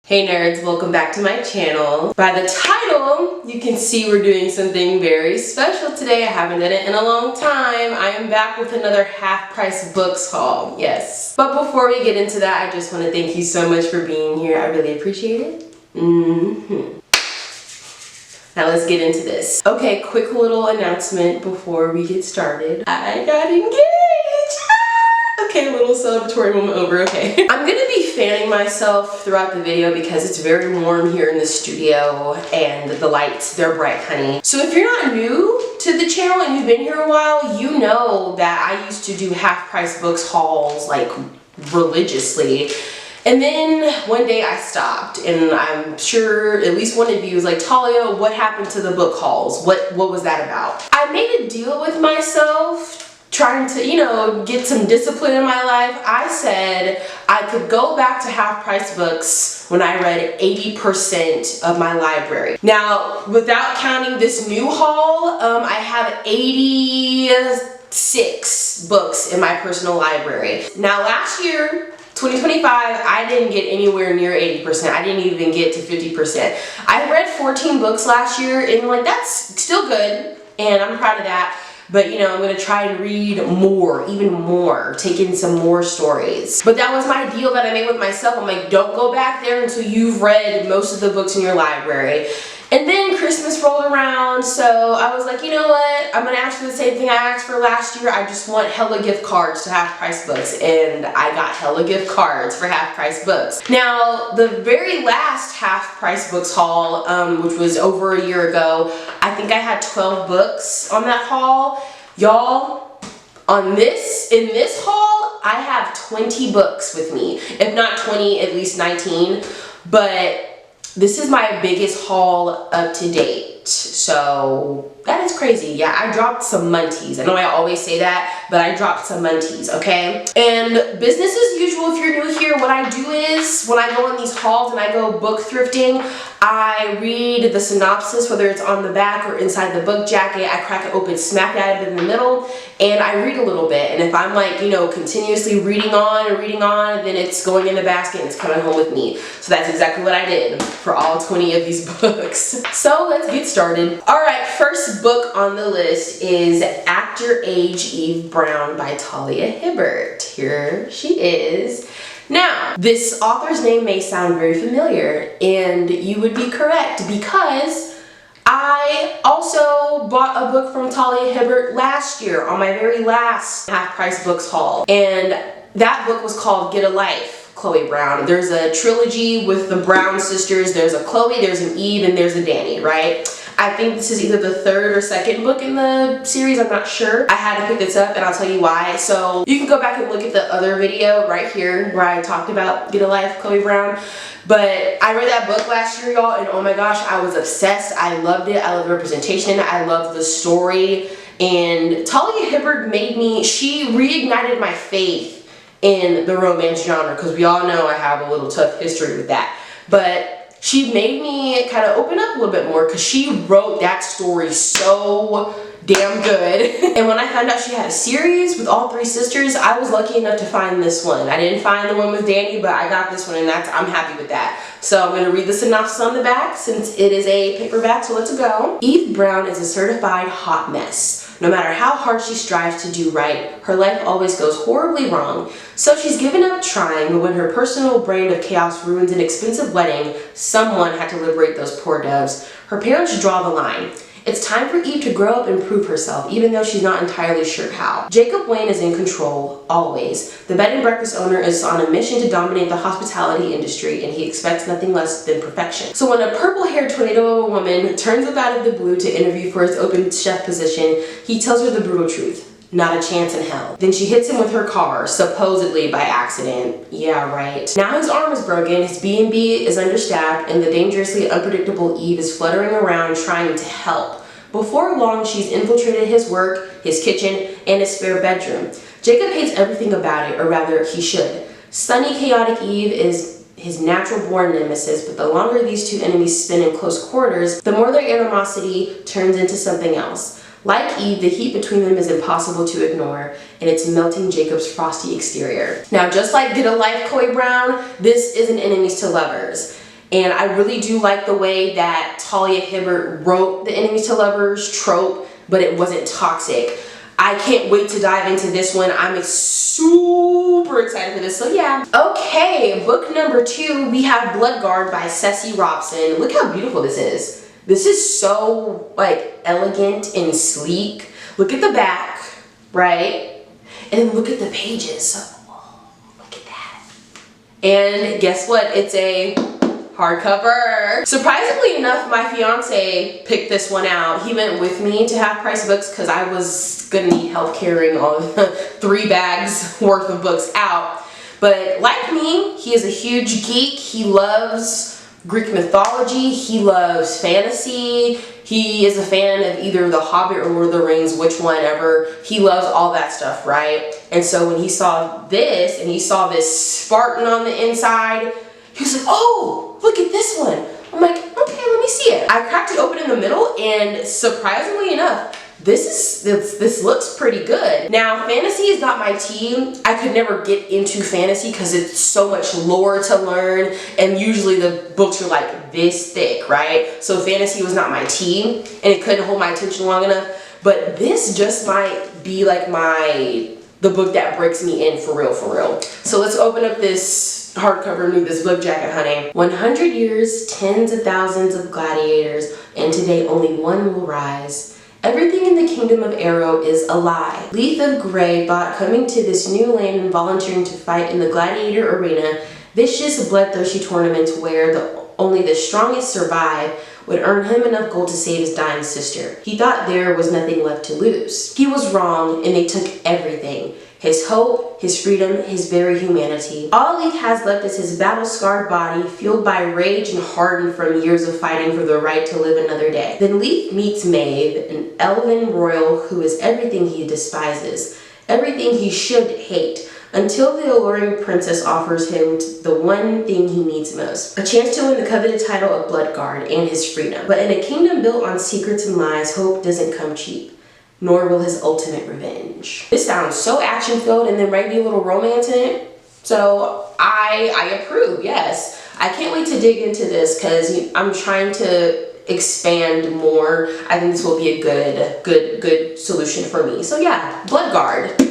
Hey nerds, welcome back to my channel. By the title, you can see we're doing something very special today. I haven't done it in a long time. I am back with another half price books haul, yes. But before we get into that, I just want to thank you so much for being here. I really appreciate it. Now let's get into this. Okay, quick little announcement before we get started. I got engaged! Okay, a little celebratory moment over, okay. I'm gonna be fanning myself throughout the video because it's very warm here in the studio and the lights, they're bright, honey. So if you're not new to the channel and you've been here a while, you know that I used to do half price books hauls like religiously. And then one day I stopped, and I'm sure at least one of you was like, Talia, what happened to the book hauls? What was that about? I made a deal with myself trying to, get some discipline in my life. I said I could go back to half price books when I read 80% of my library. Now, without counting this new haul, I have 86 books in my personal library. Now, last year, 2025, I didn't get anywhere near 80%. I didn't even get to 50%. I read 14 books last year, and that's still good, and I'm proud of that. But I'm gonna try and read more, even more, take in some more stories. But that was my deal that I made with myself. I'm like, don't go back there until you've read most of the books in your library. And then Christmas rolled around, so I was like, you know what? I'm gonna ask for the same thing I asked for last year. I just want hella gift cards to half price books, and I got hella gift cards for half price books. Now, the very last half price books haul, which was over a year ago, I think I had 12 books on that haul. Y'all, in this haul, I have 20 books with me. If not 20, at least 19. But this is my biggest haul up to date, so that is crazy. Yeah, I dropped some munties. I know I always say that, but I dropped some munties, okay? And business as usual, if you're new here, what I do is, when I go on these hauls and I go book thrifting, I read the synopsis, whether it's on the back or inside the book jacket. I crack it open, smack dab in the middle, and I read a little bit. And if I'm continuously reading on, then it's going in the basket and it's coming home with me. So that's exactly what I did for all 20 of these books. So let's get started. All right, first book on the list is Actor Age Eve Brown by Talia Hibbert. Here she is. Now, this author's name may sound very familiar, and you would be correct because I also bought a book from Talia Hibbert last year on my very last half price books haul, and that book was called Get a Life, Chloe Brown. There's a trilogy with the Brown sisters. There's a Chloe, there's an Eve, and there's a Danny, right? I think this is either the third or second book in the series, I'm not sure. I had to pick this up and I'll tell you why. So you can go back and look at the other video right here where I talked about Get a Life, Chloe Brown. But I read that book last year, y'all, and oh my gosh, I was obsessed. I loved it. I loved the representation. I loved the story. And Talia Hibbert she reignited my faith in the romance genre, because we all know I have a little tough history with that. But she made me kind of open up a little bit more because she wrote that story so damn good. And when I found out she had a series with all three sisters, I was lucky enough to find this one. I didn't find the one with Danny, but I got this one, and I'm happy with that. So I'm going to read the synopsis on the back since it is a paperback, so let's go. Eve Brown is a certified hot mess. No matter how hard she strives to do right, her life always goes horribly wrong. So she's given up trying, but when her personal brand of chaos ruins an expensive wedding, someone had to liberate those poor doves. Her parents draw the line. It's time for Eve to grow up and prove herself, even though she's not entirely sure how. Jacob Wayne is in control, always. The bed and breakfast owner is on a mission to dominate the hospitality industry, and he expects nothing less than perfection. So when a purple-haired tornado of a woman turns up out of the blue to interview for his open chef position, he tells her the brutal truth. Not a chance in hell. Then she hits him with her car, supposedly by accident. Yeah, right. Now his arm is broken, his B&B is understaffed, and the dangerously unpredictable Eve is fluttering around trying to help. Before long, she's infiltrated his work, his kitchen, and his spare bedroom. Jacob hates everything about it, or rather, he should. Sunny, chaotic Eve is his natural-born nemesis, but the longer these two enemies spend in close quarters, the more their animosity turns into something else. Like Eve, the heat between them is impossible to ignore, and it's melting Jacob's frosty exterior. Now, just like Get a Life, Chloe Brown, this isn't enemies to lovers. And I really do like the way that Talia Hibbert wrote the enemies to lovers trope, but it wasn't toxic. I can't wait to dive into this one. I'm super excited for this, so yeah. Okay, book number 2, we have Bloodguard by Ceci Robson. Look how beautiful this is. This is so like elegant and sleek. Look at the back, right? And then look at the pages. Oh, look at that. And guess what? It's a hardcover. Surprisingly enough, my fiance picked this one out. He went with me to Half Price Books because I was gonna need help carrying all 3 bags worth of books out. But like me, he is a huge geek. He loves Greek mythology. He loves fantasy. He is a fan of either The Hobbit or Lord of the Rings, which one ever. He loves all that stuff, right? And so when he saw this and he saw this Spartan on the inside, he was like, oh, look at this one. I'm like, okay, let me see it. I cracked it open in the middle, and surprisingly enough, this looks pretty good. Now, fantasy is not my team. I could never get into fantasy because it's so much lore to learn, and usually the books are like this thick, right? So fantasy was not my team, and it couldn't hold my attention long enough. But this just might be like the book that breaks me in for real, for real. So let's open up this hardcover and read this book jacket, honey. 100 years, tens of thousands of gladiators, and today only one will rise. Everything in the kingdom of Arrow is a lie. Leith of Grey thought coming to this new land and volunteering to fight in the gladiator arena, vicious, bloodthirsty tournament where only the strongest survive, would earn him enough gold to save his dying sister. He thought there was nothing left to lose. He was wrong, and they took everything. His hope, his freedom, his very humanity. All Leith has left is his battle-scarred body, fueled by rage and hardened from years of fighting for the right to live another day. Then Leith meets Maeve, an elven royal who is everything he despises, everything he should hate, until the alluring princess offers him the one thing he needs most, a chance to win the coveted title of Bloodguard and his freedom. But in a kingdom built on secrets and lies, hope doesn't come cheap, nor will his ultimate revenge. This sounds so action-filled, and there might be a little romance in it, so I approve, yes. I can't wait to dig into this because I'm trying to expand more. I think this will be a good solution for me. So yeah, Bloodguard.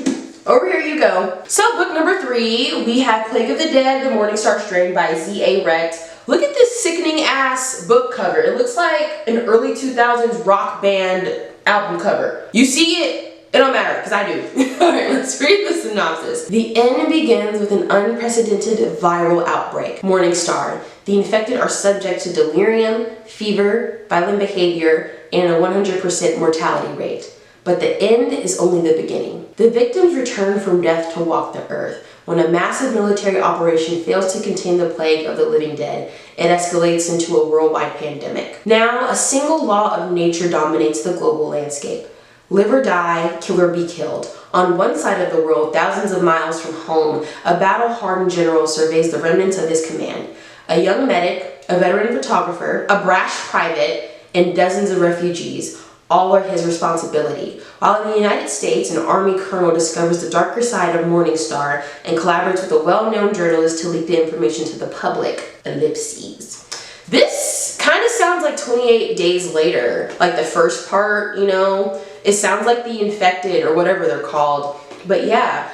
Over here you go. So book number 3, we have Plague of the Dead, The Morning Star Strain by Z.A. Rex. Look at this sickening ass book cover. It looks like an early 2000s rock band album cover. You see it, it don't matter, because I do. Alright, let's read the synopsis. The end begins with an unprecedented viral outbreak. Morning Star. The infected are subject to delirium, fever, violent behavior, and a 100% mortality rate. But the end is only the beginning. The victims return from death to walk the earth. When a massive military operation fails to contain the plague of the living dead, it escalates into a worldwide pandemic. Now, a single law of nature dominates the global landscape. Live or die, kill or be killed. On one side of the world, thousands of miles from home, a battle-hardened general surveys the remnants of his command. A young medic, a veteran photographer, a brash private, and dozens of refugees, all are his responsibility. While in the United States, an army colonel discovers the darker side of Morning Star and collaborates with a well-known journalist to leak the information to the public. Ellipses. This kind of sounds like 28 Days Later, like the first part, you know? It sounds like The Infected or whatever they're called. But yeah,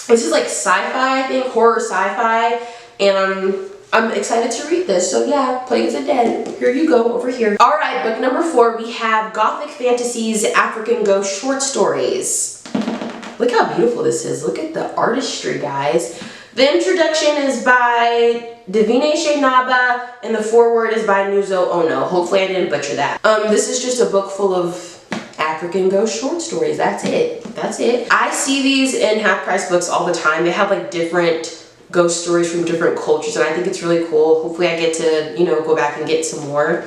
this is like sci-fi, I think, horror sci-fi, and I'm excited to read this. So yeah, Plague of the Dead. Here you go, over here. All right, book number 4, we have Gothic Fantasies African Ghost Short Stories. Look how beautiful this is. Look at the artistry, guys. The introduction is by Davine Naba, and the foreword is by Nuzo Ono. Hopefully I didn't butcher that. This is just a book full of African ghost short stories. That's it. That's it. I see these in Half Price Books all the time. They have like different ghost stories from different cultures, and I think it's really cool. Hopefully I get to, you know, go back and get some more.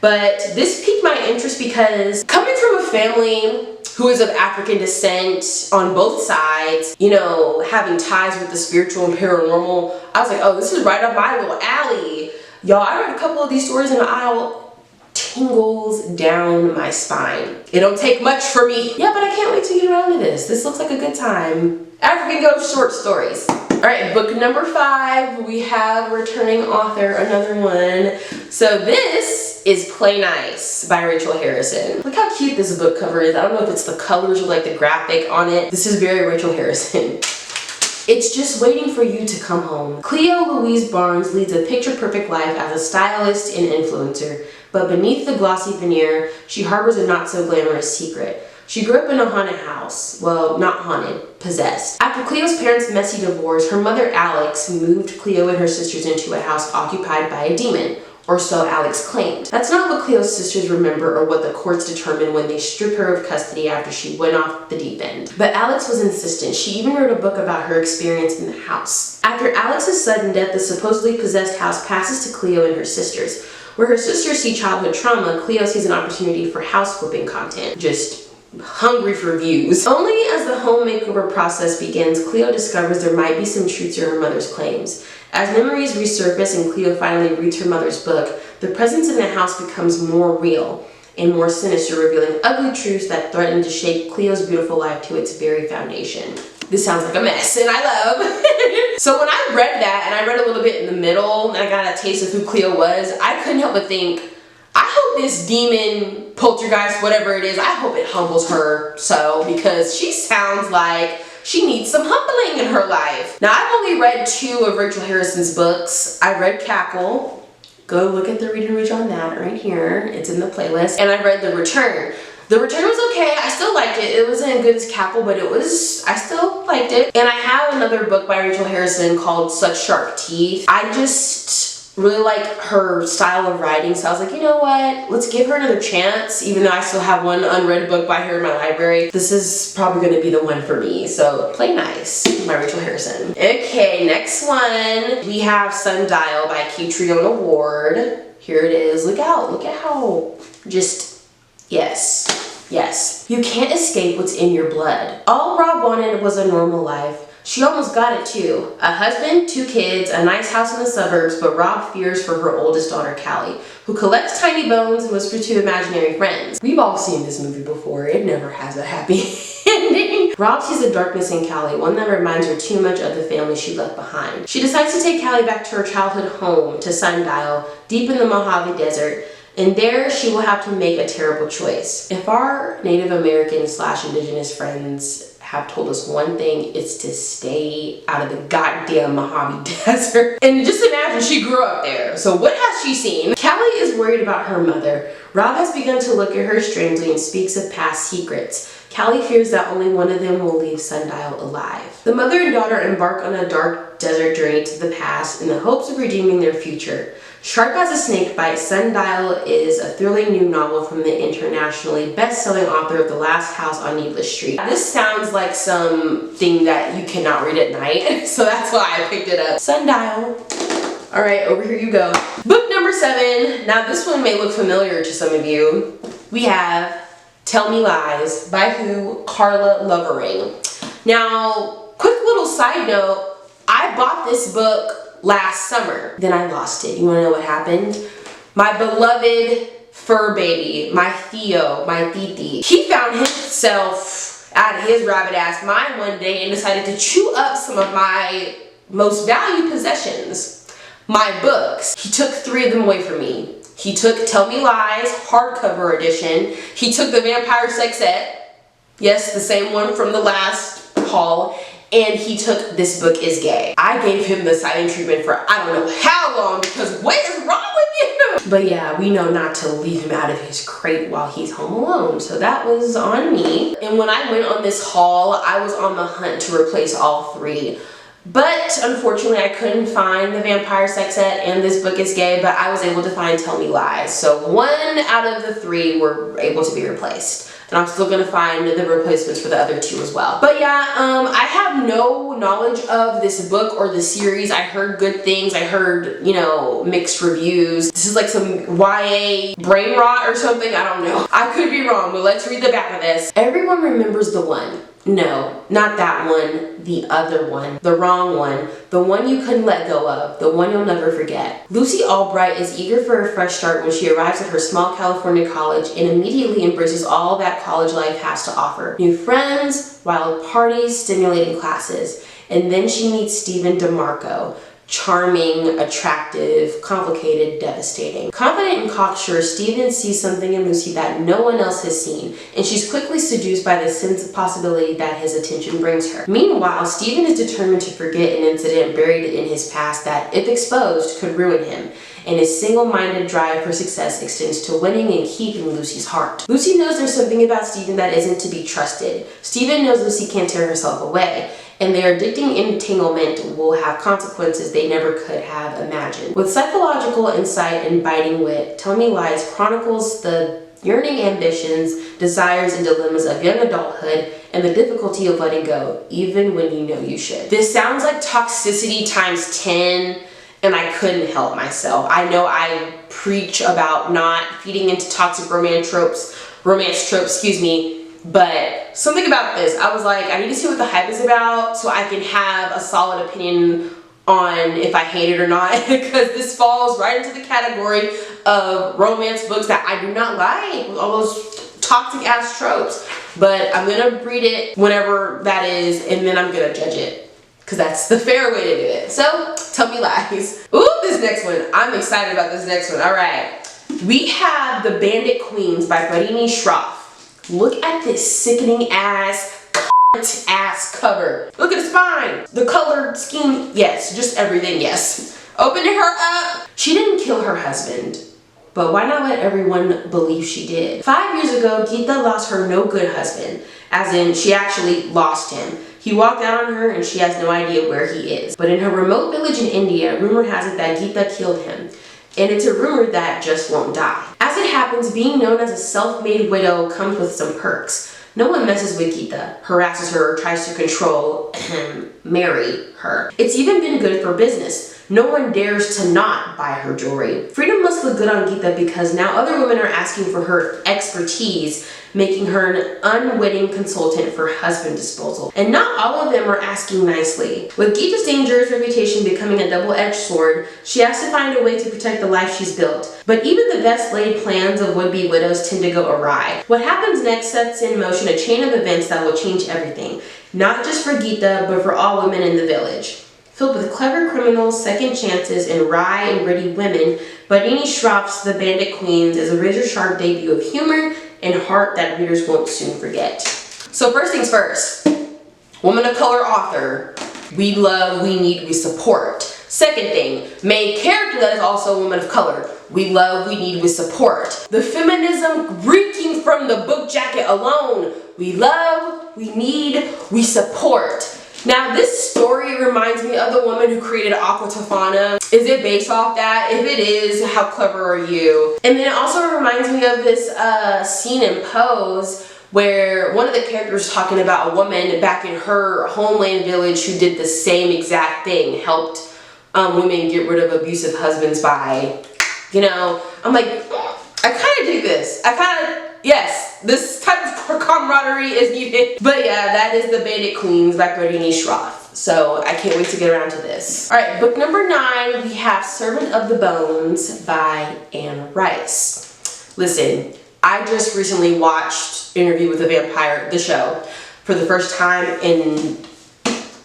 But this piqued my interest because coming from a family who is of African descent on both sides, you know, having ties with the spiritual and paranormal, I was like, oh, this is right up my little alley. Y'all, I read a couple of these stories in the aisle. Tingles down my spine. It don't take much for me. Yeah, but I can't wait to get around to this. This looks like a good time. African ghost short stories. Alright, book number 5, we have returning author, another one. So this is Play Nice by Rachel Harrison. Look how cute this book cover is. I don't know if it's the colors or like the graphic on it. This is very Rachel Harrison. It's just waiting for you to come home. Cleo Louise Barnes leads a picture-perfect life as a stylist and influencer, but beneath the glossy veneer, she harbors a not-so-glamorous secret. She grew up in a haunted house. Well, not haunted, possessed. After Cleo's parents' messy divorce, her mother Alex moved Cleo and her sisters into a house occupied by a demon, or so Alex claimed. That's not what Cleo's sisters remember or what the courts determined when they stripped her of custody after she went off the deep end. But Alex was insistent. She even wrote a book about her experience in the house. After Alex's sudden death, the supposedly possessed house passes to Cleo and her sisters. Where her sisters see childhood trauma, Cleo sees an opportunity for house flipping content. Just hungry for views. Only as the home makeover process begins, Cleo discovers there might be some truth to her mother's claims. As memories resurface and Cleo finally reads her mother's book, the presence in the house becomes more real and more sinister, revealing ugly truths that threaten to shape Cleo's beautiful life to its very foundation. This sounds like a mess, and I love. So when I read that, and I read a little bit in the middle, and I got a taste of who Cleo was, I couldn't help but think, I hope this demon, poltergeist, whatever it is, I hope it humbles her so, because she sounds like she needs some humbling in her life. Now, I've only read 2 of Rachel Harrison's books. I read Cackle. Go look at the read and reach on that right here. It's in the playlist. And I read The Return. The Return was okay. I still liked it. It wasn't as good as Cackle, but I still liked it. And I have another book by Rachel Harrison called Such Sharp Teeth. I just really like her style of writing, so I was like, you know what, let's give her another chance. Even though I still have one unread book by her in my library, this is probably going to be the one for me. So Play Nice by Rachel Harrison. Okay, next one we have Sundial by Catriona Ward. Here it is. Look out, look at how just yes, you can't escape what's in your blood. All Rob wanted was a normal life. She almost got it too. A husband, 2 kids, a nice house in the suburbs, but Rob fears for her oldest daughter, Callie, who collects tiny bones and whispers to imaginary friends. We've all seen this movie before. It never has a happy ending. Rob sees a darkness in Callie, one that reminds her too much of the family she left behind. She decides to take Callie back to her childhood home, to Sundial, deep in the Mojave Desert, and there she will have to make a terrible choice. If our Native American / indigenous friends have told us one thing, it's to stay out of the goddamn Mojave Desert. And just imagine, she grew up there. So what has she seen? Callie is worried about her mother. Rob has begun to look at her strangely and speaks of past secrets. Callie fears that only one of them will leave Sundial alive. The mother and daughter embark on a dark desert journey to the past in the hopes of redeeming their future. Sharp as a Snake Bite, Sundial is a thrilling new novel from the internationally best-selling author of The Last House on Needless Street. This sounds like something that you cannot read at night, so that's why I picked it up. Sundial. All right, over here you go. Book number 7. Now this one may look familiar to some of you. We have Tell Me Lies by who? Carla Lovering. Now, quick little side note, I bought this book last summer. Then I lost it. You wanna know what happened? My beloved fur baby, my Theo, my Titi, he found himself out of his rabbit ass mind one day and decided to chew up some of my most valued possessions, my books. He took 3 of them away from me. He took Tell Me Lies, hardcover edition. He took the Vampire Sextet, yes, the same one from the last haul. And he took This Book Is Gay. I gave him the silent treatment for I don't know how long because what is wrong with you? But yeah, we know not to leave him out of his crate while he's home alone. So that was on me. And when I went on this haul, I was on the hunt to replace all 3. But unfortunately, I couldn't find the Vampire Sextet and This Book Is Gay, but I was able to find Tell Me Lies. So 1 out of the 3 were able to be replaced. And I'm still gonna find the replacements for the other 2 as well. But yeah, I have no knowledge of this book or the series. I heard good things. I heard, you know, mixed reviews. This is like some YA brain rot or something. I don't know. I could be wrong, but let's read the back of this. Everyone remembers the one. No, not that one, the other one, the wrong one, the one you couldn't let go of, the one you'll never forget. Lucy Albright is eager for a fresh start when she arrives at her small California college and immediately embraces all that college life has to offer. New friends, wild parties, stimulating classes. And then she meets Stephen DeMarco. Charming, attractive, complicated, devastating. Confident and cocksure, Stephen sees something in Lucy that no one else has seen, and she's quickly seduced by the sense of possibility that his attention brings her. Meanwhile, Stephen is determined to forget an incident buried in his past that, if exposed, could ruin him, and his single-minded drive for success extends to winning and keeping Lucy's heart. Lucy knows there's something about Stephen that isn't to be trusted. Stephen knows Lucy can't tear herself away, and their addicting entanglement will have consequences they never could have imagined. With psychological insight and biting wit, Tell Me Lies chronicles the yearning ambitions, desires, and dilemmas of young adulthood and the difficulty of letting go, even when you know you should. This sounds like toxicity times 10, and I couldn't help myself. I know I preach about not feeding into toxic romance tropes, but something about this, I was like, I need to see what the hype is about so I can have a solid opinion on if I hate it or not, because this falls right into the category of romance books that I do not like, with all those toxic ass tropes. But I'm gonna read it whenever that is, and then I'm gonna judge it, because that's the fair way to do it. So, Tell Me Lies. Ooh, this next one. I'm excited about this next one. All right. We have The Bandit Queens by Farini Shroff. Look at this sickening ass cover. Look at the spine. The color scheme, yes. Just everything, yes. Opening her up. She didn't kill her husband, but why not let everyone believe she did? 5 years ago, Geeta lost her no good husband, as in she actually lost him. He walked out on her and she has no idea where he is. But in her remote village in India, rumor has it that Geeta killed him. And it's a rumor that just won't die. As it happens, being known as a self-made widow comes with some perks. No one messes with Geeta, harasses her, or tries to control and marry her. It's even been good for business. No one dares to not buy her jewelry. Freedom must look good on Geeta because now other women are asking for her expertise, making her an unwitting consultant for husband disposal. And not all of them are asking nicely. With Geeta's dangerous reputation becoming a double-edged sword, she has to find a way to protect the life she's built. But even the best laid plans of would-be widows tend to go awry. What happens next sets in motion a chain of events that will change everything. Not just for Geeta, but for all women in the village. Filled with clever criminals, second chances, and wry and gritty women, Farini Shroff's The Bandit Queens is a razor-sharp debut of humor and heart that readers won't soon forget. So first things first, woman of color author, we love, we need, we support. Second thing, main character that is also a woman of color, we love, we need, we support. The feminism reeking from the book jacket alone, we love, we need, we support. Now this story reminds me of the woman who created Aqua Tofana. Is it based off that? If it is, how clever are you? And then it also reminds me of this scene in Pose where one of the characters is talking about a woman back in her homeland village who did the same exact thing, helped women get rid of abusive husbands by, you know, I'm like, I kind of do this. Yes, this type of camaraderie is needed. But yeah, that is The Bandit Queens by Farini Shroff. So I can't wait to get around to this. All right, book number 9, we have Servant of the Bones by Anne Rice. Listen, I just recently watched Interview with the Vampire, the show, for the first time and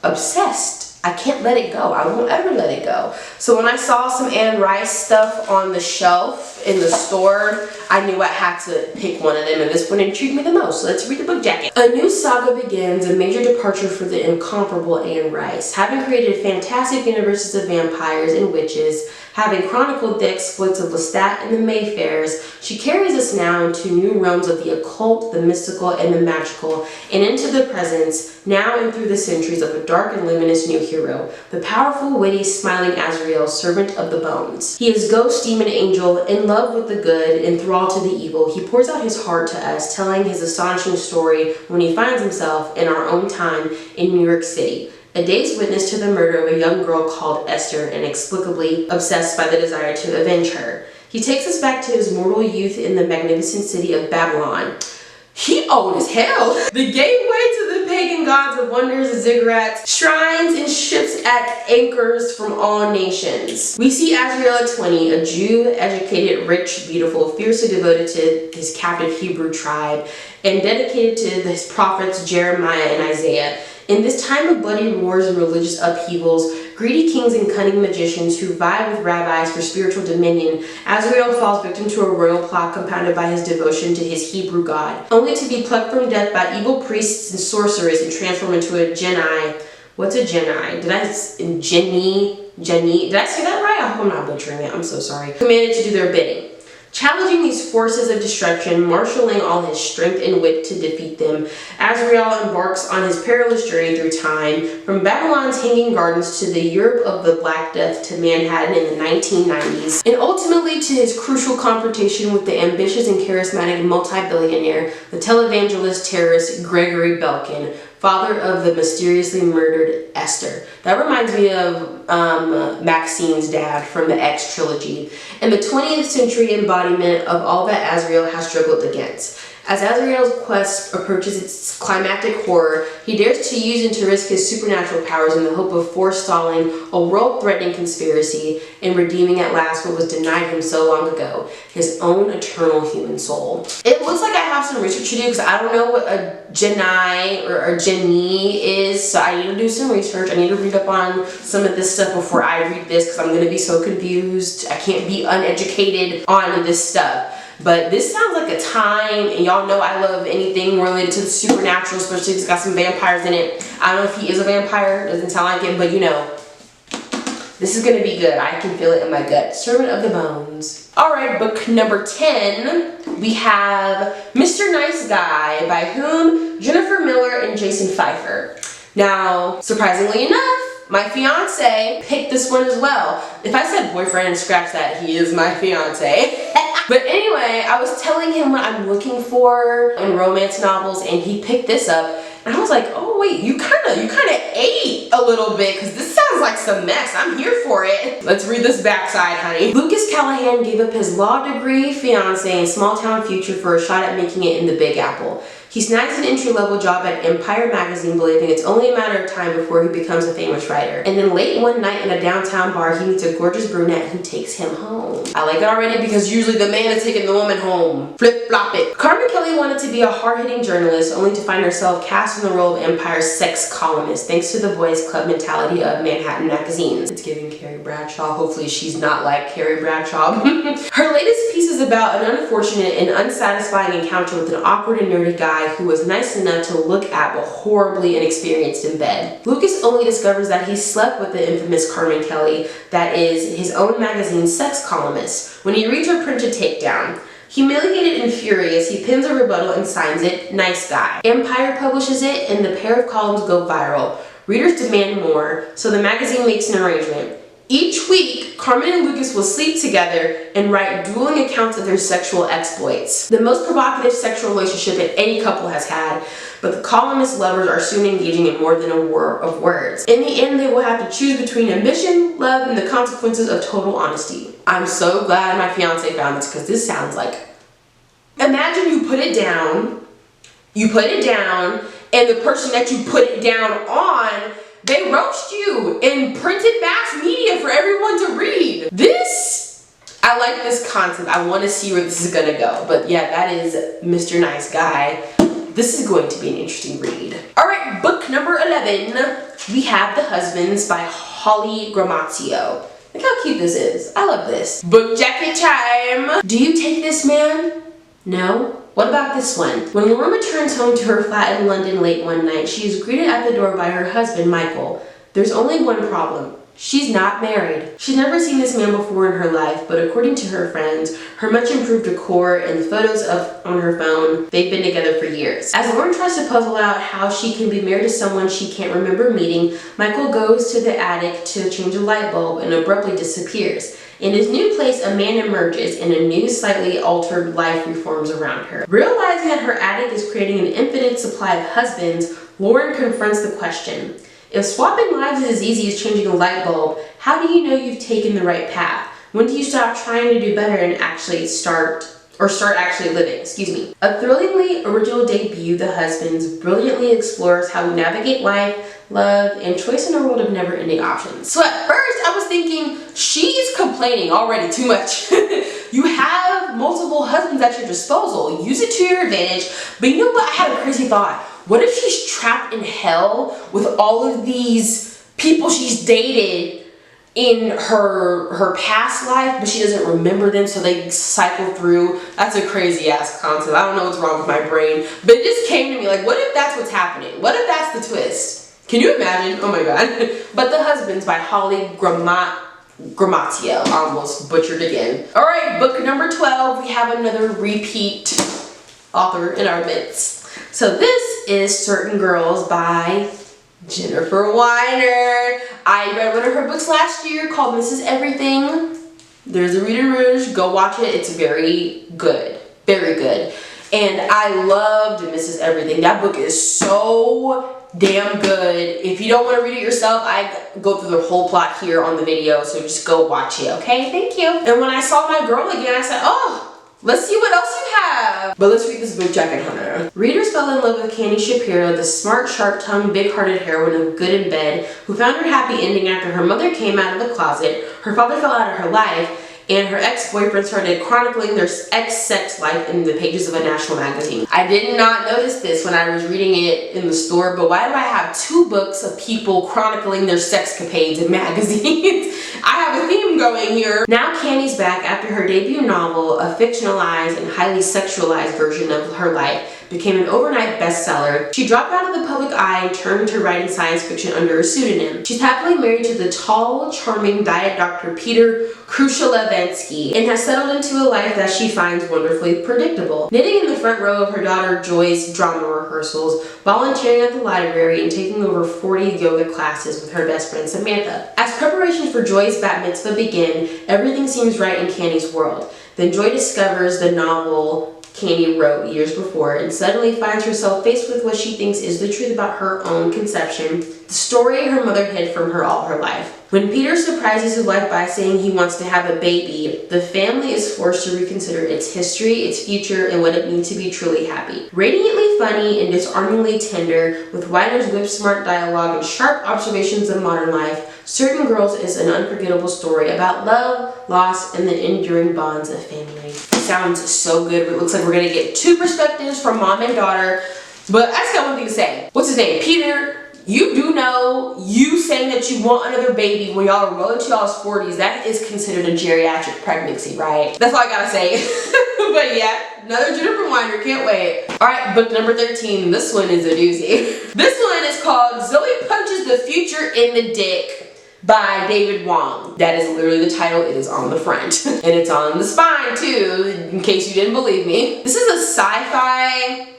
obsessed. I can't let it go. I won't ever let it go. So when I saw some Anne Rice stuff on the shelf in the store, I knew I had to pick one of them, and this one intrigued me the most. So let's read the book jacket. A new saga begins, a major departure for the incomparable Anne Rice. Having created fantastic universes of vampires and witches, having chronicled the exploits of Lestat and the Mayfairs, she carries us now into new realms of the occult, the mystical, and the magical, and into the presence, now and through the centuries, of a dark and luminous new hero, the powerful, witty, smiling Azrael, Servant of the Bones. He is ghost, demon, angel, in love with the good, enthralled to the evil. He pours out his heart to us, telling his astonishing story when he finds himself in our own time in New York City. A day's witness to the murder of a young girl called Esther, inexplicably obsessed by the desire to avenge her. He takes us back to his mortal youth in the magnificent city of Babylon. He old as hell. The gateway to the pagan gods of wonders and ziggurats, shrines and ships at anchors from all nations. We see Azrael at 20, a Jew, educated, rich, beautiful, fiercely devoted to his captive Hebrew tribe, and dedicated to his prophets Jeremiah and Isaiah. In this time of bloody wars and religious upheavals, greedy kings and cunning magicians who vie with rabbis for spiritual dominion, Azrael falls victim to a royal plot compounded by his devotion to his Hebrew God, only to be plucked from death by evil priests and sorcerers and transformed into a Genii. What's a Genii? Did I say that right? I hope I'm not butchering it. I'm so sorry. Commanded to do their bidding. Challenging these forces of destruction, marshaling all his strength and wit to defeat them, Azrael embarks on his perilous journey through time, from Babylon's Hanging Gardens to the Europe of the Black Death to Manhattan in the 1990s, and ultimately to his crucial confrontation with the ambitious and charismatic multi-billionaire, the televangelist terrorist Gregory Belkin, father of the mysteriously murdered Esther. That reminds me of Maxine's dad from the X trilogy, and the 20th century embodiment of all that Azrael has struggled against. As Azrael's quest approaches its climactic horror, he dares to use and to risk his supernatural powers in the hope of forestalling a world-threatening conspiracy and redeeming at last what was denied him so long ago, his own eternal human soul. It looks like I have some research to do because I don't know what a Genii or a Genie is, so I need to do some research. I need to read up on some of this stuff before I read this because I'm going to be so confused. I can't be uneducated on this stuff. But this sounds like a time, and y'all know I love anything related to the supernatural, especially if it's got some vampires in it. I don't know if he is a vampire, doesn't sound like it, but you know, this is going to be good. I can feel it in my gut. Servant of the Bones. Alright, book number 10, we have Mr. Nice Guy, by whom? Jennifer Miller and Jason Pfeiffer. Now, surprisingly enough, my fiance picked this one as well. If I said boyfriend, scratch that, he is my fiance. But anyway, I was telling him what I'm looking for in romance novels, and he picked this up. And I was like, oh wait, you kind of ate a little bit, because this sounds like some mess. I'm here for it. Let's read this backside, honey. Lucas Callahan gave up his law degree, fiance, and small town future for a shot at making it in the Big Apple. He snags an entry-level job at Empire magazine, believing it's only a matter of time before he becomes a famous writer. And then late one night in a downtown bar, he meets a gorgeous brunette who takes him home. I like it already because usually the man is taking the woman home. Flip-flop it. Carmen Kelly wanted to be a hard-hitting journalist, only to find herself cast in the role of Empire's sex columnist, thanks to the boys' club mentality of Manhattan magazines. It's giving Carrie Bradshaw. Hopefully she's not like Carrie Bradshaw. Her latest piece is about an unfortunate and unsatisfying encounter with an awkward and nerdy guy who was nice enough to look at but horribly inexperienced in bed. Lucas only discovers that he slept with the infamous Carmen Kelly, that is, his own magazine's sex columnist, when he reads her printed takedown. Humiliated and furious, he pins a rebuttal and signs it, Nice Guy. Empire publishes it, and the pair of columns go viral. Readers demand more, so the magazine makes an arrangement. Each week, Carmen and Lucas will sleep together and write dueling accounts of their sexual exploits. The most provocative sexual relationship that any couple has had, but the columnist lovers are soon engaging in more than a war of words. In the end, they will have to choose between ambition, love, and the consequences of total honesty. I'm so glad my fiance found this because this sounds like... Imagine you put it down, and the person that you put it down on, they roast you in printed mass media for everyone to read. I like this concept. I want to see where this is going to go. But yeah, that is Mr. Nice Guy. This is going to be an interesting read. Alright, book number 11. We have The Husbands by Holly Gramazio. Look how cute this is. I love this. Book jacket time. Do you take this, man? No? What about this one? When Laura returns home to her flat in London late one night, she is greeted at the door by her husband, Michael. There's only one problem. She's not married. She's never seen this man before in her life, but according to her friends, her much improved decor and the photos on her phone, they've been together for years. As Lauren tries to puzzle out how she can be married to someone she can't remember meeting, Michael goes to the attic to change a light bulb and abruptly disappears. In his new place, a man emerges and a new, slightly altered life reforms around her. Realizing that her attic is creating an infinite supply of husbands, Lauren confronts the question. If swapping lives is as easy as changing a light bulb, how do you know you've taken the right path? When do you stop trying to do better and actually start or start actually living, excuse me. A thrillingly original debut, The Husbands brilliantly explores how we navigate life, love, and choice in a world of never-ending options. So at first I was thinking, she's complaining already too much. You have multiple husbands at your disposal. Use it to your advantage. But you know what? I had a crazy thought. What if she's trapped in hell with all of these people she's dated in her past life, but she doesn't remember them, so they cycle through? That's a crazy ass concept. I don't know what's wrong with my brain, but it just came to me like, what if that's what's happening? What if that's the twist? Can you imagine? Oh my god. But The Husbands by Holly Gramazio. Almost butchered again. All right, book number 12. We have another repeat author in our midst. So this is Certain Girls by Jennifer Weiner. I read one of her books last year called Mrs. Everything. There's a Reader Rouge. Go watch it. It's very good. Very good. And I loved Mrs. Everything. That book is so damn good. If you don't want to read it yourself, I go through the whole plot here on the video, so just go watch it, okay? Thank you. And when I saw my girl again, I said, oh, let's see what else you have. But let's read this book, Jacket Hunter. Readers fell in love with Candy Shapiro, the smart, sharp-tongued, big-hearted heroine of Good in Bed, who found her happy ending after her mother came out of the closet, her father fell out of her life, and her ex-boyfriend started chronicling their ex-sex life in the pages of a national magazine. I did not notice this when I was reading it in the store, but why do I have 2 books of people chronicling their sexcapades in magazines? I have a theme going here. Now Candy's back after her debut novel, a fictionalized and highly sexualized version of her life, became an overnight bestseller. She dropped out of the public eye and turned to writing science fiction under a pseudonym. She's happily married to the tall, charming diet doctor Peter Krushelevensky and has settled into a life that she finds wonderfully predictable. Knitting in the front row of her daughter Joy's drama rehearsals, volunteering at the library, and taking over 40 yoga classes with her best friend Samantha. As preparations for Joy's bat mitzvah begin, everything seems right in Candy's world. Then Joy discovers the novel Candy wrote years before and suddenly finds herself faced with what she thinks is the truth about her own conception, the story her mother hid from her all her life. When Peter surprises his wife by saying he wants to have a baby, the family is forced to reconsider its history, its future, and what it means to be truly happy. Radiantly funny and disarmingly tender, with Weiner's whip-smart dialogue and sharp observations of modern life, Certain Girls is an unforgettable story about love, loss, and the enduring bonds of family. It sounds so good. It looks like we're going to get 2 perspectives from mom and daughter, but I just got one thing to say. What's his name? Peter. You do know, you saying that you want another baby when y'all are well into y'all's 40s, that is considered a geriatric pregnancy, right? That's all I gotta say. But yeah, another Jennifer Weiner, can't wait. All right, book number 13. This one is a doozy. This one is called Zoe Punches the Future in the Dick by David Wong. That is literally the title. It is on the front. And it's on the spine too, in case you didn't believe me. This is a sci-fi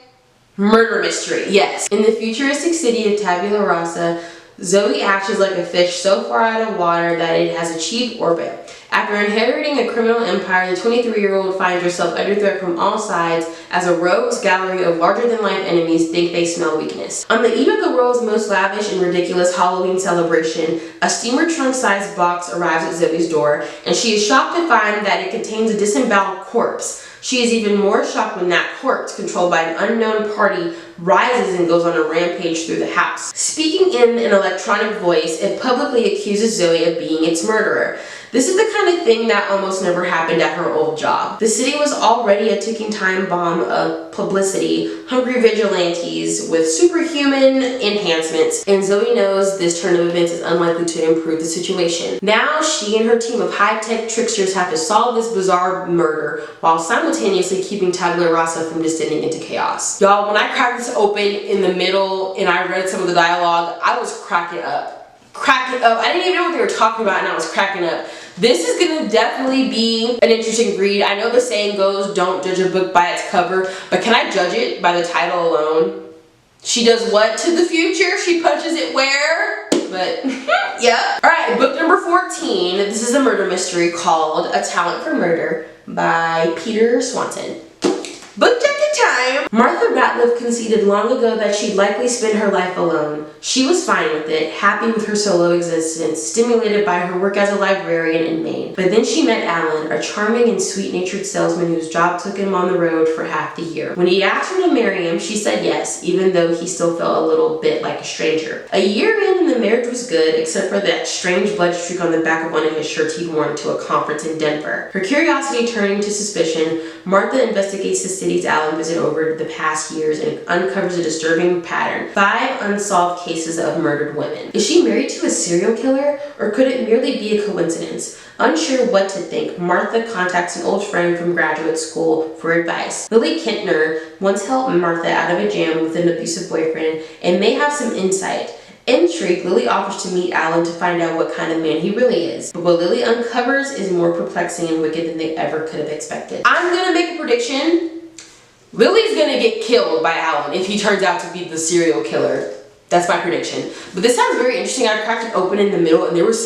murder mystery, yes. In the futuristic city of Tabula Rasa, Zoe acts like a fish so far out of water that it has achieved orbit. After inheriting a criminal empire, the 23-year-old finds herself under threat from all sides as a rogues gallery of larger-than-life enemies think they smell weakness. On the eve of the world's most lavish and ridiculous Halloween celebration, a steamer trunk-sized box arrives at Zoe's door, and she is shocked to find that it contains a disemboweled corpse. She is even more shocked when that corpse, controlled by an unknown party, rises and goes on a rampage through the house. Speaking in an electronic voice, it publicly accuses Zoe of being its murderer. This is the kind of thing that almost never happened at her old job. The city was already a ticking time bomb of publicity, hungry vigilantes with superhuman enhancements, and Zoe knows this turn of events is unlikely to improve the situation. Now she and her team of high-tech tricksters have to solve this bizarre murder while simultaneously keeping Tabula Rasa from descending into chaos. Y'all, when I cracked this open in the middle and I read some of the dialogue, I was cracking up. I didn't even know what they were talking about and I was cracking up. This is going to definitely be an interesting read. I know the saying goes, don't judge a book by its cover, but can I judge it by the title alone? She does what to the future? She punches it where? But yeah. Alright, book number 14. This is a murder mystery called A Talent for Murder by Peter Swanson. Book jacket time! time. Martha Ratliff conceded long ago that she'd likely spend her life alone. She was fine with it, happy with her solo existence, stimulated by her work as a librarian in Maine. But then she met Alan, a charming and sweet-natured salesman whose job took him on the road for half the year. When he asked her to marry him, she said yes, even though he still felt a little bit like a stranger. A year in and the marriage was good, except for that strange blood streak on the back of one of his shirts he'd worn to a conference in Denver. Her curiosity turning to suspicion, Martha investigates the cities Alan visited over the past years and uncovers a disturbing pattern. 5 unsolved cases of murdered women. Is she married to a serial killer, or could it merely be a coincidence? Unsure what to think, Martha contacts an old friend from graduate school for advice. Lily Kintner once helped Martha out of a jam with an abusive boyfriend and may have some insight. Intrigued, Lily offers to meet Alan to find out what kind of man he really is. But what Lily uncovers is more perplexing and wicked than they ever could have expected. I'm gonna make a prediction. Lily's gonna get killed by Alan if he turns out to be the serial killer. That's my prediction. But this sounds very interesting. I cracked it open in the middle and there was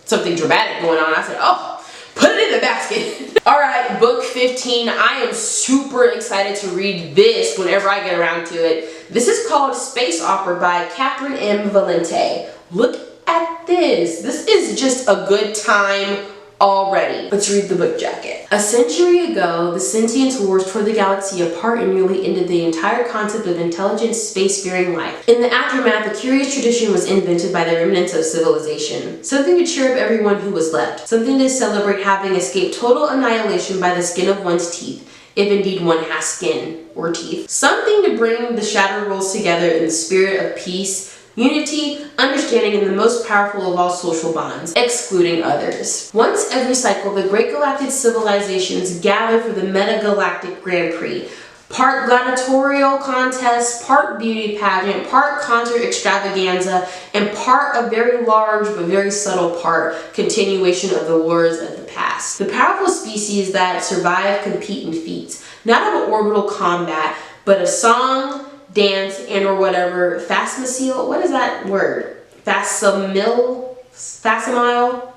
something dramatic going on. I said, oh, put it in the basket. All right, book 15. I am super excited to read this whenever I get around to it. This is called Space Opera by Catherine M. Valente. Look at this. This is just a good time already. Let's read the book jacket. A century ago, the sentience wars toward the galaxy apart and nearly ended the entire concept of intelligent spacefaring life. In the aftermath, a curious tradition was invented by the remnants of civilization. Something to cheer up everyone who was left. Something to celebrate having escaped total annihilation by the skin of one's teeth, if indeed one has skin or teeth. Something to bring the shattered worlds together in the spirit of peace, unity, understanding, and the most powerful of all social bonds, excluding others. Once every cycle, the great galactic civilizations gather for the metagalactic Grand Prix. Part gladiatorial contest, part beauty pageant, part concert extravaganza, and part a very large but very subtle part continuation of the wars of the past. The powerful species that survive compete in feats, not of orbital combat, but of song, dance, and or whatever, phasmicile, what is that word? Facsimile?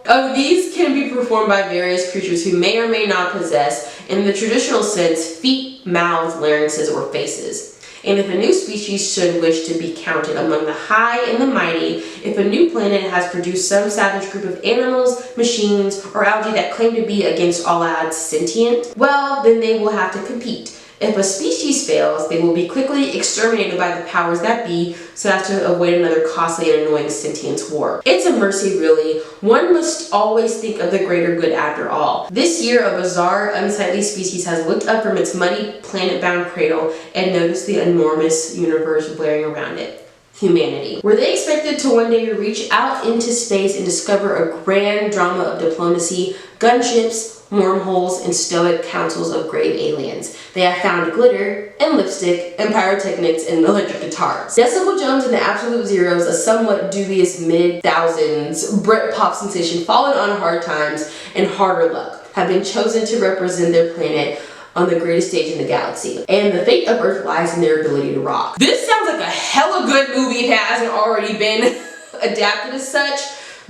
Oh, these can be performed by various creatures who may or may not possess, in the traditional sense, feet, mouths, larynxes, or faces. And if a new species should wish to be counted among the high and the mighty, if a new planet has produced some savage group of animals, machines, or algae that claim to be against all odds sentient, well, then they will have to compete. If a species fails, they will be quickly exterminated by the powers that be so as to avoid another costly and annoying sentience war. It's a mercy, really. One must always think of the greater good after all. This year, a bizarre, unsightly species has looked up from its muddy, planet-bound cradle and noticed the enormous universe blaring around it. Humanity. Were they expected to one day reach out into space and discover a grand drama of diplomacy, gunships, wormholes, and stoic councils of grave aliens? They have found glitter and lipstick and pyrotechnics and electric guitars. Decibel Jones and the Absolute Zeros, a somewhat dubious mid-thousands Britpop sensation fallen on hard times and harder luck, have been chosen to represent their planet on the greatest stage in the galaxy. And the fate of Earth lies in their ability to rock. This sounds like a hella good movie if it hasn't already been adapted as such.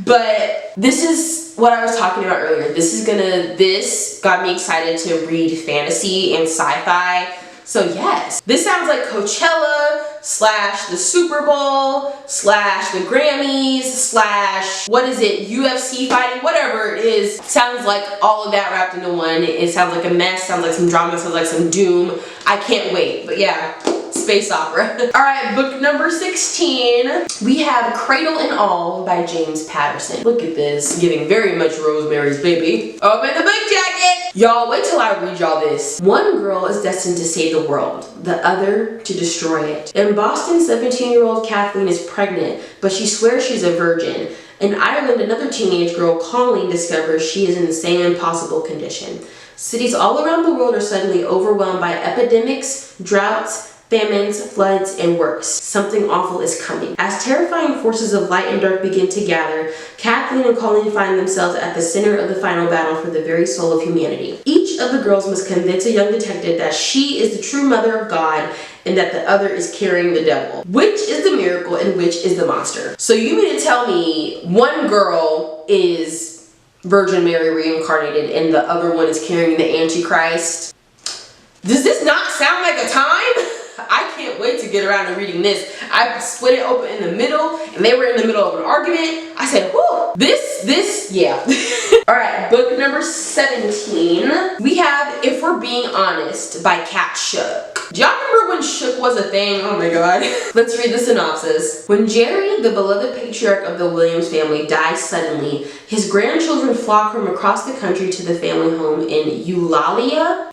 But this is what I was talking about earlier. This got me excited to read fantasy and sci-fi. So yes, this sounds like Coachella / the Super Bowl / the Grammys / what is it, UFC fighting, whatever it is. Sounds like all of that wrapped into one. It sounds like a mess, sounds like some drama, sounds like some doom. I can't wait, but yeah. Space opera. All right, book number 16. We have Cradle and All by James Patterson. Look at this, giving very much Rosemary's Baby. Open the book jacket. Y'all, wait till I read y'all this. One girl is destined to save the world, the other to destroy it. In Boston, 17-year-old Kathleen is pregnant, but she swears she's a virgin. In Ireland, another teenage girl, Colleen, discovers she is in the same impossible condition. Cities all around the world are suddenly overwhelmed by epidemics, droughts, famines, floods, and worse. Something awful is coming. As terrifying forces of light and dark begin to gather, Kathleen and Colleen find themselves at the center of the final battle for the very soul of humanity. Each of the girls must convince a young detective that she is the true mother of God and that the other is carrying the devil. Which is the miracle and which is the monster? So you mean to tell me one girl is Virgin Mary reincarnated and the other one is carrying the Antichrist? Does this not sound like a time? I can't wait to get around to reading this. I split it open in the middle, and they were in the middle of an argument. I said, whoo, yeah. All right, book number 17. We have If We're Being Honest by Kat Shook. Do y'all remember when Shook was a thing? Oh my god. Let's read the synopsis. When Jerry, the beloved patriarch of the Williams family, dies suddenly, his grandchildren flock from across the country to the family home in Eulalia,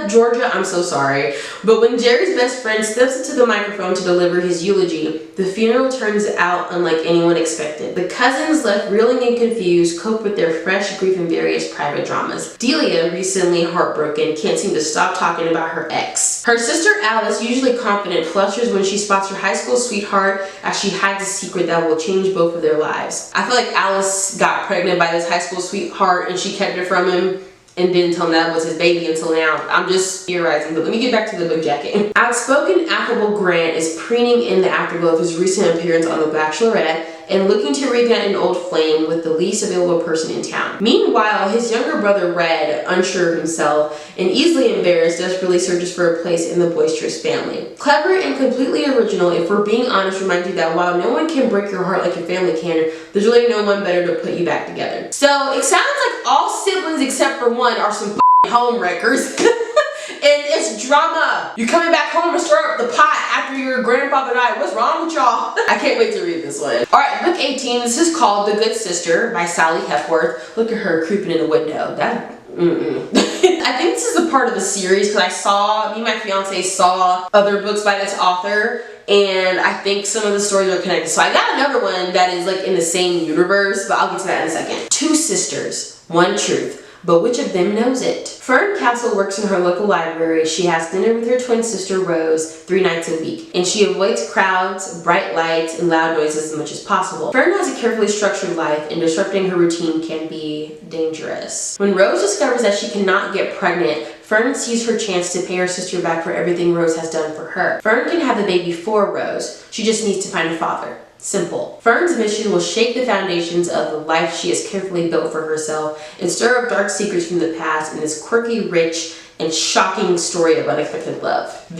Georgia. I'm so sorry. But when Jerry's best friend steps into the microphone to deliver his eulogy, the funeral turns out unlike anyone expected. The cousins, left reeling and confused, cope with their fresh grief and various private dramas. Delia, recently heartbroken, can't seem to stop talking about her ex. Her sister Alice, usually confident, flushes when she spots her high school sweetheart as she hides a secret that will change both of their lives. I feel like Alice got pregnant by this high school sweetheart and she kept it from him and didn't tell him that was his baby until now. I'm just theorizing, but let me get back to the book jacket. Outspoken, affable Grant is preening in the afterglow of his recent appearance on The Bachelorette and looking to reignite an old flame with the least available person in town. Meanwhile, his younger brother Red, unsure of himself and easily embarrassed, desperately searches for a place in the boisterous family. Clever and completely original, If We're Being Honest reminds you that while no one can break your heart like your family can, there's really no one better to put you back together. So it sounds like all siblings except for one are some home wreckers. And it's drama. You're coming back home to stir up the pot after your grandfather died. What's wrong with y'all? I can't wait to read this one. All right, book 18. This is called The Good Sister by Sally Hepworth. Look at her creeping in the window. I think this is a part of the series because me and my fiance saw other books by this author, and I think some of the stories are connected. So I got another one that is like in the same universe, but I'll get to that in a second. Two sisters, one truth. But which of them knows it? Fern Castle works in her local library. She has dinner with her twin sister Rose 3 nights a week, and she avoids crowds, bright lights, and loud noises as much as possible. Fern has a carefully structured life, and disrupting her routine can be dangerous. When Rose discovers that she cannot get pregnant, Fern sees her chance to pay her sister back for everything Rose has done for her. Fern can have the baby for Rose. She just needs to find a father. Simple. Fern's mission will shake the foundations of the life she has carefully built for herself and stir up dark secrets from the past in this quirky, rich, and shocking story of unexpected love. I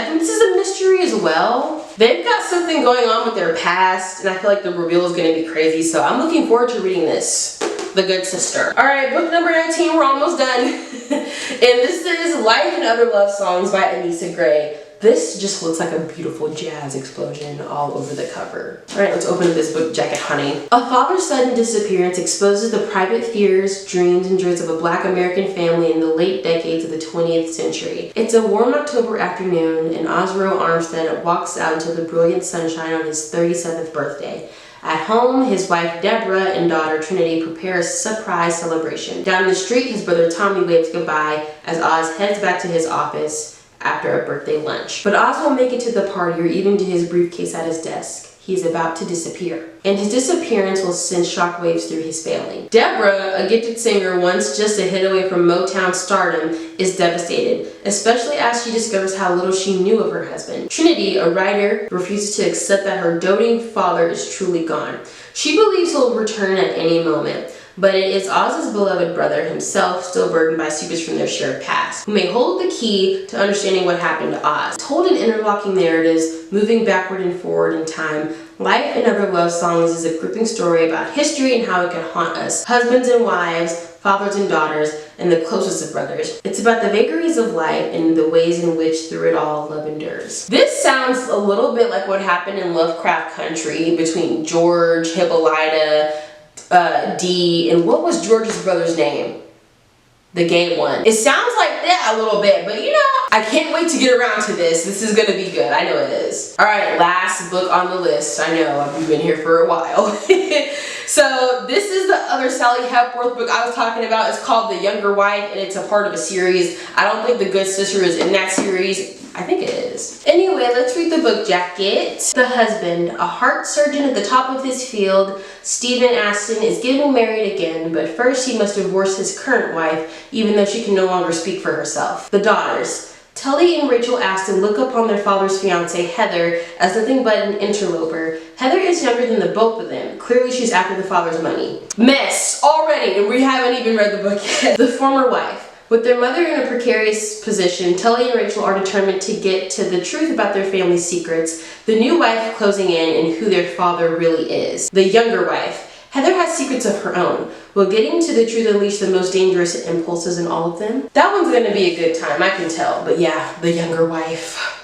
think this is a mystery as well. They've got something going on with their past, and I feel like the reveal is going to be crazy, so I'm looking forward to reading this. The Good Sister. Alright, book number 19, we're almost done. And this is Life and Other Love Songs by Anissa Gray. This just looks like a beautiful jazz explosion all over the cover. Alright, let's open this book jacket, honey. A father's sudden disappearance exposes the private fears, dreams, and joys of a Black American family in the late decades of the 20th century. It's a warm October afternoon, and Osro Armstead walks out into the brilliant sunshine on his 37th birthday. At home, his wife Deborah and daughter Trinity prepare a surprise celebration. Down the street, his brother Tommy waves goodbye as Oz heads back to his office after a birthday lunch. But Oz won't make it to the party or even to his briefcase at his desk. He's about to disappear. And his disappearance will send shockwaves through his family. Deborah, a gifted singer once just a hit away from Motown stardom, is devastated, especially as she discovers how little she knew of her husband. Trinity, a writer, refuses to accept that her doting father is truly gone. She believes he'll return at any moment. But it is Oz's beloved brother himself, still burdened by secrets from their shared past, who may hold the key to understanding what happened to Oz. Told in interlocking narratives, moving backward and forward in time, Life and Other Love Songs is a gripping story about history and how it can haunt us, husbands and wives, fathers and daughters, and the closest of brothers. It's about the vagaries of life and the ways in which through it all love endures. This sounds a little bit like what happened in Lovecraft Country between George, Hippolyta, Dee, and what was George's brother's name? The gay one. It sounds like that a little bit, but you know, I can't wait to get around to this. This is gonna be good. I know it is. Alright, last book on the list. I know, I've been here for a while. So this is the other Sally Hepworth book I was talking about. It's called The Younger Wife, and it's a part of a series. I don't think The Good Sister is in that series. I think it is. Anyway, let's read the book jacket. The husband, a heart surgeon at the top of his field, Stephen Aston, is getting married again, but first he must divorce his current wife, even though she can no longer speak for herself. The daughters. Tully and Rachel Aston look upon their father's fiancée, Heather, as nothing but an interloper. Heather is younger than the both of them. Clearly she's after the father's money. Mess already, and we haven't even read the book yet. The former wife. With their mother in a precarious position, Tully and Rachel are determined to get to the truth about their family's secrets, the new wife closing in, and who their father really is. The younger wife. Heather has secrets of her own. Will getting to the truth unleash the most dangerous impulses in all of them? That one's gonna be a good time, I can tell. But yeah, the younger wife.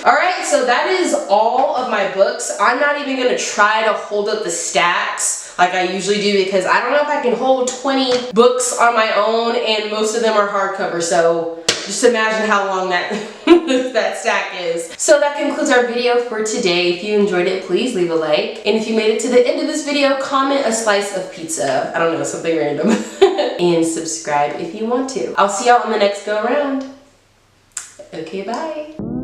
Alright, so that is all of my books. I'm not even gonna try to hold up the stacks like I usually do because I don't know if I can hold 20 books on my own, and most of them are hardcover, so just imagine how long that that stack is. So that concludes our video for today. If you enjoyed it, please leave a like. And if you made it to the end of this video, comment a slice of pizza. I don't know, something random. And subscribe if you want to. I'll see y'all on the next go around. Okay, bye.